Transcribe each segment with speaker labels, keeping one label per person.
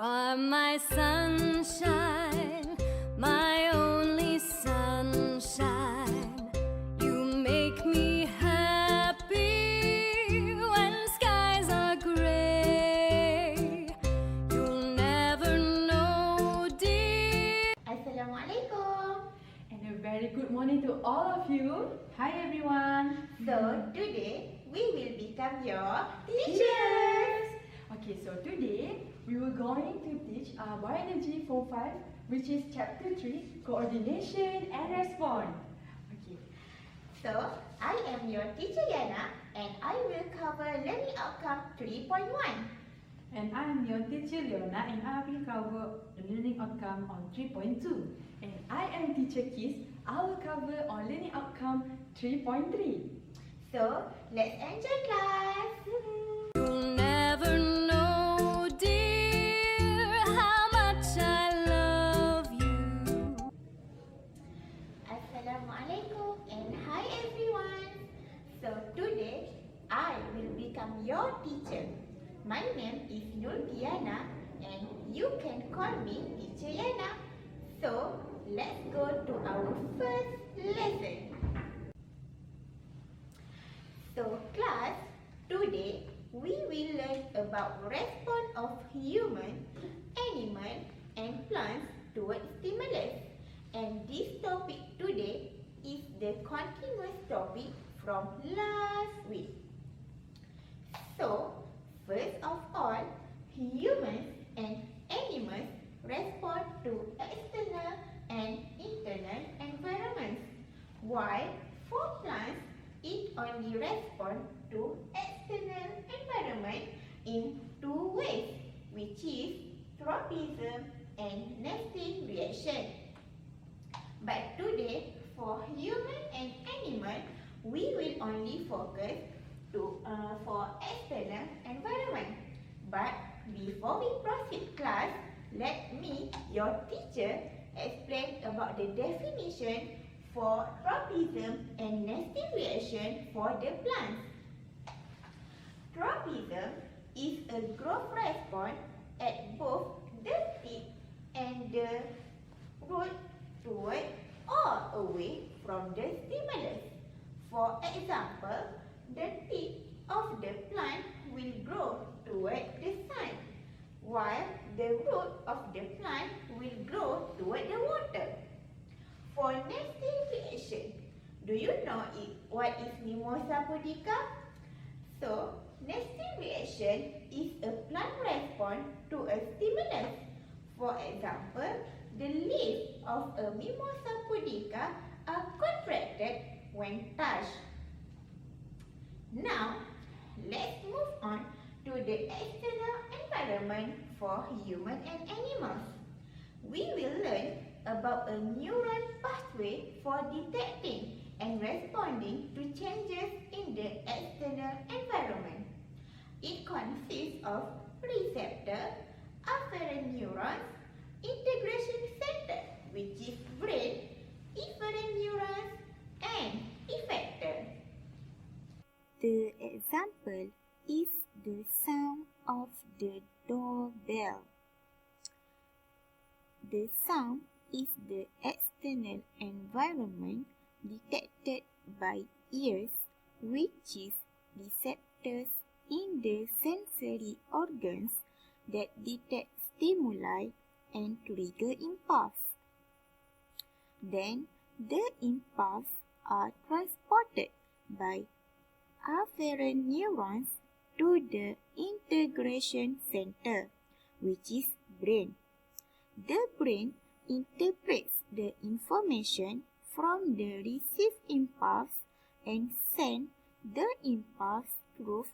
Speaker 1: are my sunshine, my only sunshine. You make me happy when skies are gray. You'll never know, dear.
Speaker 2: Assalamualaikum.
Speaker 3: And a very good morning to all of you. Hi everyone.
Speaker 2: So today we will become your teachers.
Speaker 3: Okay, so today we were going to teach Bioenergy Form 5, which is Chapter 3, Coordination and Response. Okay.
Speaker 2: So I am your teacher Diyana and I will cover learning outcome 3.1.
Speaker 3: And I am your teacher LEONA and I will cover the learning outcome on 3.2. And I am teacher Kiss. I will cover on learning outcome 3.3.
Speaker 2: So let's enjoy class.
Speaker 1: You'll never know, dear, how much I love you.
Speaker 2: Assalamualaikum and hi everyone. So today I will become your teacher. My name is NURQISTINA and you can call me Teacher Diyana. So let's go to our first lesson. So class, today we will learn about response of human, animal and plants towards stimulus. And this topic today is the continuous topic from last week. So first of all, humans and animals respond to external and internal environments, while for plants it only responds to external environment in two ways, which is tropism and nesting reaction. But today, for human and animal, we will only focus for external environment. But before we proceed class, let me, your teacher, explain about the definition for tropism and nesting reaction for the plants. Tropism is a growth response at both the tip and the root toward or away from the stimulus. For example, the tip of the plant will grow toward the sun, while the root of the plant will grow toward the water. For nesting reaction, do you know what is Mimosa pudica? So, nesting reaction is a plant response to a stimulus. For example, the leaves of a Mimosa pudica are contracted when touched. Now, let's move on to the external environment for human and animals. We will learn about a neuron pathway for detecting and responding to changes in the external environment. It consists of receptor, afferent neurons, integration center, which is brain, efferent neurons, and effector.
Speaker 4: The example is the sound of the doorbell. The sound is the external environment detected by ears, which is receptors in the sensory organs that detect stimuli and trigger impulse. Then the impulse are transported by afferent neurons to the integration center, which is brain. The brain interprets the information from the received impulse and sends the impulse through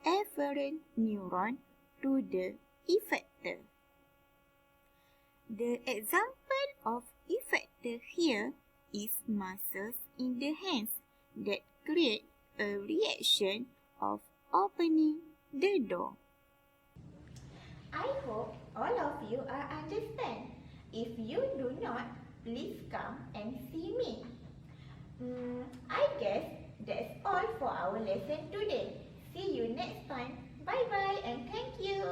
Speaker 4: afferent neuron to the effector. The example of effector here is muscles in the hands that create a reaction of opening the door.
Speaker 2: I hope all of you understand. If you do not, please come and see me. I guess that's all for our lesson today. See you next time. Bye bye and thank you.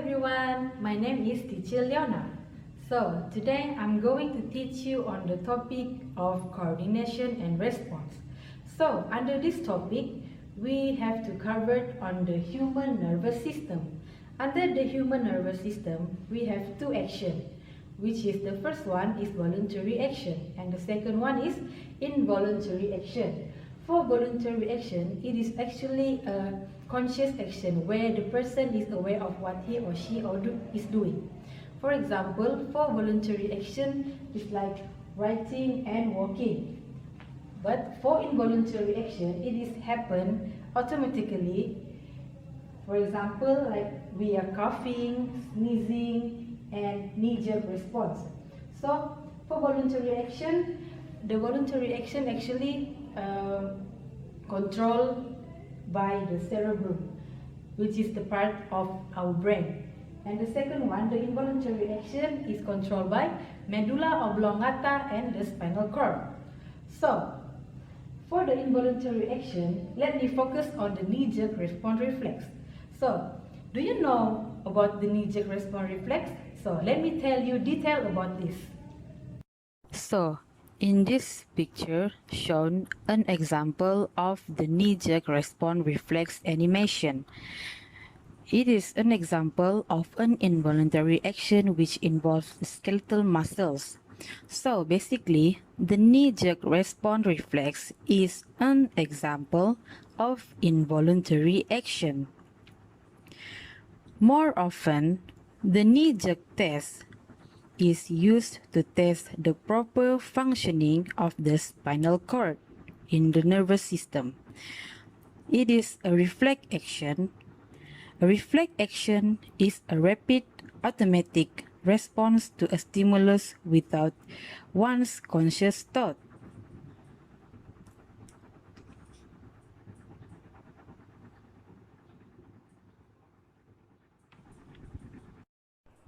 Speaker 3: everyone, my name is Teacher Leona. So today I'm going to teach you on the topic of coordination and response. So under this topic, we have to cover on the human nervous system. Under the human nervous system, we have two actions, which is the first one is voluntary action and the second one is involuntary action. For voluntary action, it is actually a conscious action where the person is aware of what he or she is doing. For example, for voluntary action, it's like writing and walking. But for involuntary action, it is happen automatically. For example, like we are coughing, sneezing, and knee-jerk response. So for voluntary action, the voluntary action actually controlled by the cerebrum, which is the part of our brain. And the second one, the involuntary action, is controlled by medulla oblongata and the spinal cord. So, for the involuntary action, let me focus on the knee-jerk response reflex. So, do you know about the knee-jerk response reflex? So, let me tell you detail about this.
Speaker 5: So, in this picture shown an example of the knee-jerk response reflex animation. It is an example of an involuntary action which involves skeletal muscles. So basically, the knee-jerk response reflex is an example of involuntary action. More often, the knee-jerk test is used to test the proper functioning of the spinal cord in the nervous system. It is a reflex action. A reflex action is a rapid, automatic response to a stimulus without one's conscious thought.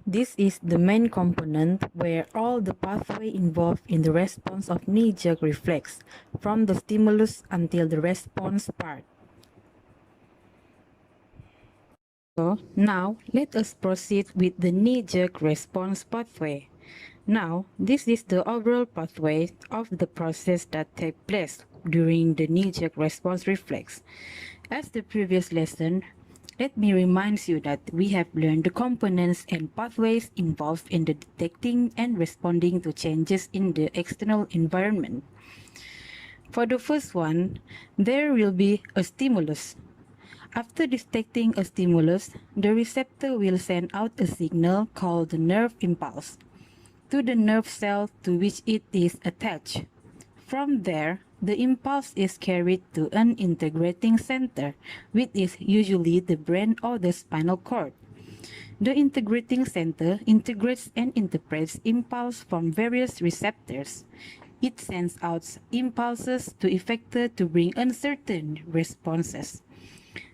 Speaker 5: This is the main component where all the pathway involved in the response of knee-jerk reflex, from the stimulus until the response part. So now let us proceed with the knee-jerk response pathway. Now this is the overall pathway of the process that takes place during the knee-jerk response reflex. As the previous lesson, let me remind you that we have learned the components and pathways involved in the detecting and responding to changes in the external environment. For the first one, there will be a stimulus. After detecting a stimulus, the receptor will send out a signal called the nerve impulse to the nerve cell to which it is attached. From there, the impulse is carried to an integrating center, which is usually the brain or the spinal cord. The integrating center integrates and interprets impulse from various receptors. It sends out impulses to effector to bring uncertain responses.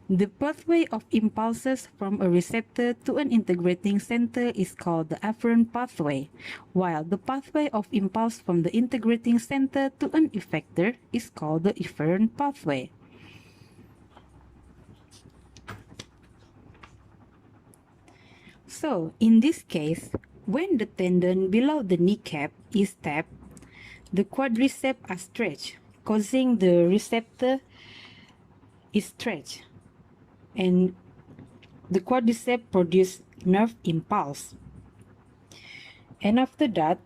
Speaker 5: The pathway of impulses from a receptor to an integrating center is called the afferent pathway, while the pathway of impulse from the integrating center to an effector is called the efferent pathway. So, in this case, when the tendon below the kneecap is tapped, the quadriceps are stretched, causing the receptor is stretched, and the quadriceps produce nerve impulse. And after that,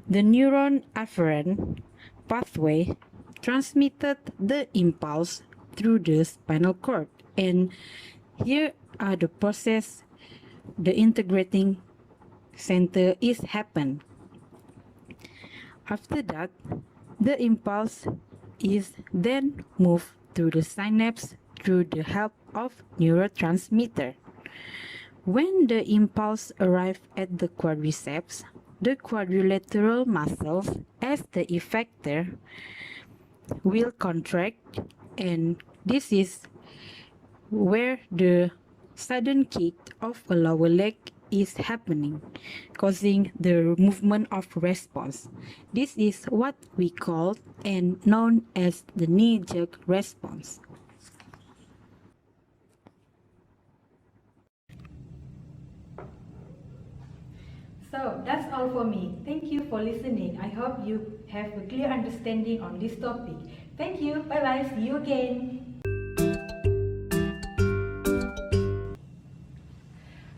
Speaker 5: the neuron afferent pathway transmitted the impulse through the spinal cord. And here are the process the integrating center is happen. After that, the impulse is then moved through the synapse through the help of neurotransmitter. When the impulse arrives at the quadriceps, the quadrilateral muscles as the effector will contract, and this is where the sudden kick of a lower leg is happening, causing the movement of response. This is what we call and known as the knee-jerk response.
Speaker 3: So that's all for me. Thank you for listening. I hope you have a clear understanding on this topic. Thank you. Bye bye. See you again.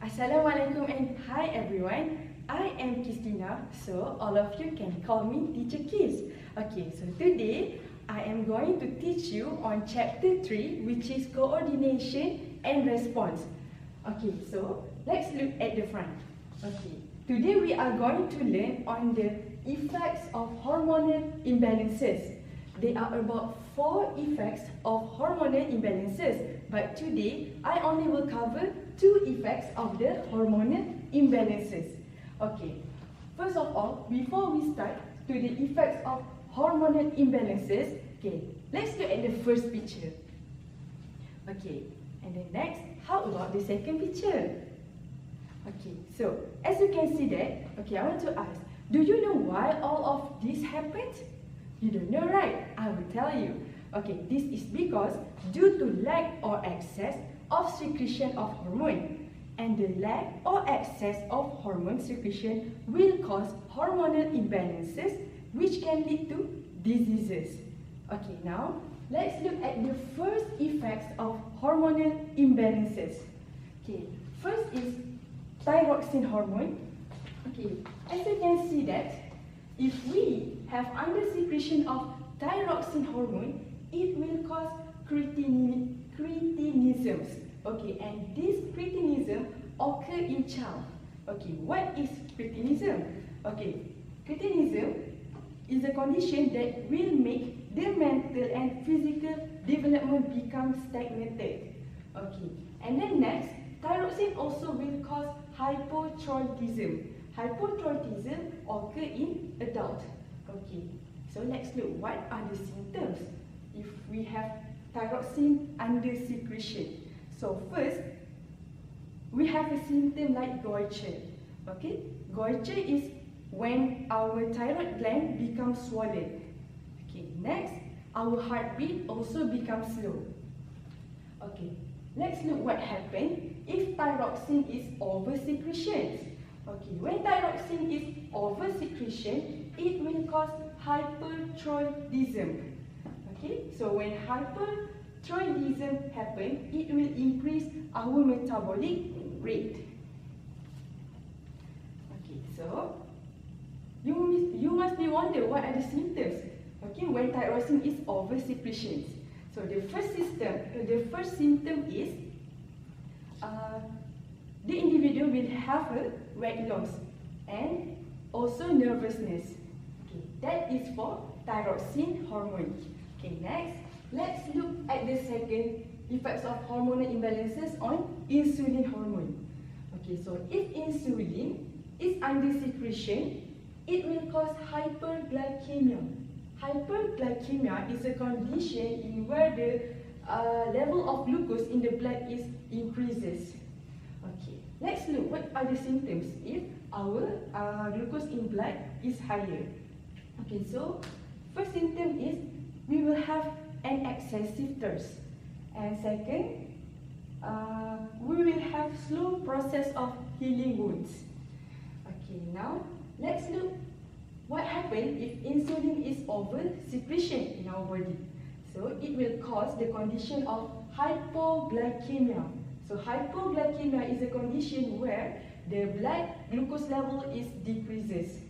Speaker 6: Assalamualaikum and hi everyone. I am Christina, so all of you can call me Teacher Kiss. Okay, so today I am going to teach you on chapter 3, which is coordination and response. Okay, so let's look at the front. Okay, today we are going to learn on the effects of hormonal imbalances. There are about 4 effects of hormonal imbalances, but today I only will cover 2 effects of the hormonal imbalances. Okay, first of all, before we start to the effects of hormonal imbalances, okay, let's look at the first picture. Okay, and then next, how about the second picture? Okay, so as you can see that, okay, I want to ask, do you know why all of this happened? You don't know, right? I will tell you. Okay, this is because due to lack or excess of secretion of hormone, and the lack or excess of hormone secretion will cause hormonal imbalances, which can lead to diseases. Okay, now let's look at the first effects of hormonal imbalances. Okay, first is thyroxine hormone. Okay, as you can see that if we have under-secretion of thyroxine hormone, it will cause cretinism. Okay, and this cretinism occur in child. Okay, what is cretinism? Okay, cretinism is a condition that will make the mental and physical development become stagnated. Okay, and then next, thyroxine also will cause hypothyroidism. Hypothyroidism occur in adult. Okay, so let's look what are the symptoms if we have thyroxine under secretion. So first, we have a symptom like goitre. Okay, goitre is when our thyroid gland becomes swollen. Okay, next, our heartbeat also becomes slow. Okay, let's look what happens if thyroxine is over secretion. Okay, when thyroxine is over secretion, it will cause hyperthyroidism. Okay, so when hyperthyroidism happens, it will increase our metabolic rate. Okay, so you must be wonder what are the symptoms. Okay, when thyroxine is over secretion. So the first symptom is the individual will have a weight loss and also nervousness. Okay, that is for thyroxine hormone. Okay, next, let's look at the second effects of hormonal imbalances on insulin hormone. Okay, so if insulin is under secretion, it will cause hyperglycemia. Hyperglycemia is a condition in where the level of glucose in the blood is increases. Okay, let's look what are the symptoms if our glucose in blood is higher. Okay, so first symptom is we will have an excessive thirst, and second, we will have slow process of healing wounds. Okay, now let's look what happens if insulin is over secretion in our body. So it will cause the condition of hypoglycemia. So hypoglycemia is a condition where the blood glucose level is decreases.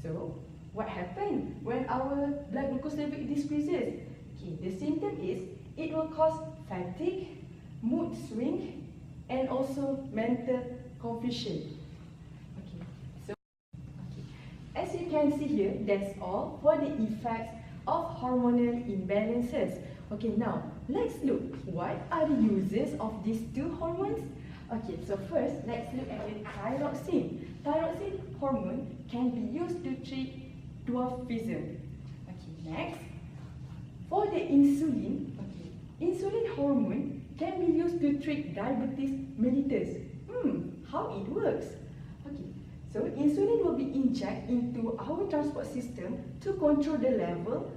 Speaker 6: So what happens when our blood glucose level decreases? Okay, the symptom is it will cause fatigue, mood swing, and also mental confusion. Okay, so as you can see here, that's all for the effects of hormonal imbalances. Okay, now let's look what are the uses of these two hormones. Okay, so first let's look at the thyroxine. Thyroxine hormone can be used to treat dwarfism. Okay, next, for the insulin, okay, insulin hormone can be used to treat diabetes mellitus. How it works? Okay, so insulin will be injected into our transport system to control the level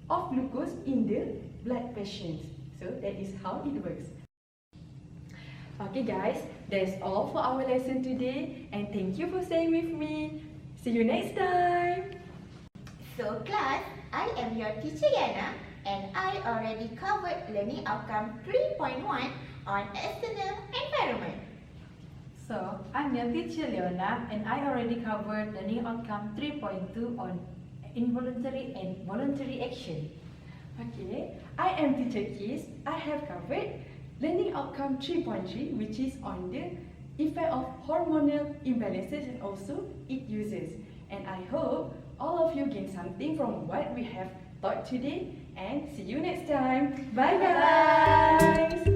Speaker 6: of glucose in the blood patients. So that is how it works. Okay guys, that's all for our lesson today, and thank you for staying with me. See you next time.
Speaker 2: So class, I am your teacher Diyana, and I already covered learning outcome 3.1 on external environment.
Speaker 3: So, I'm your teacher Leona, and I already covered learning outcome 3.2 on involuntary and voluntary action.
Speaker 6: Okay, I am teacher Kiss. I have covered learning outcome 3.3, which is on the effect of hormonal imbalances and also its uses. And I hope all of you gain something from what we have taught today, and see you next time. Bye guys!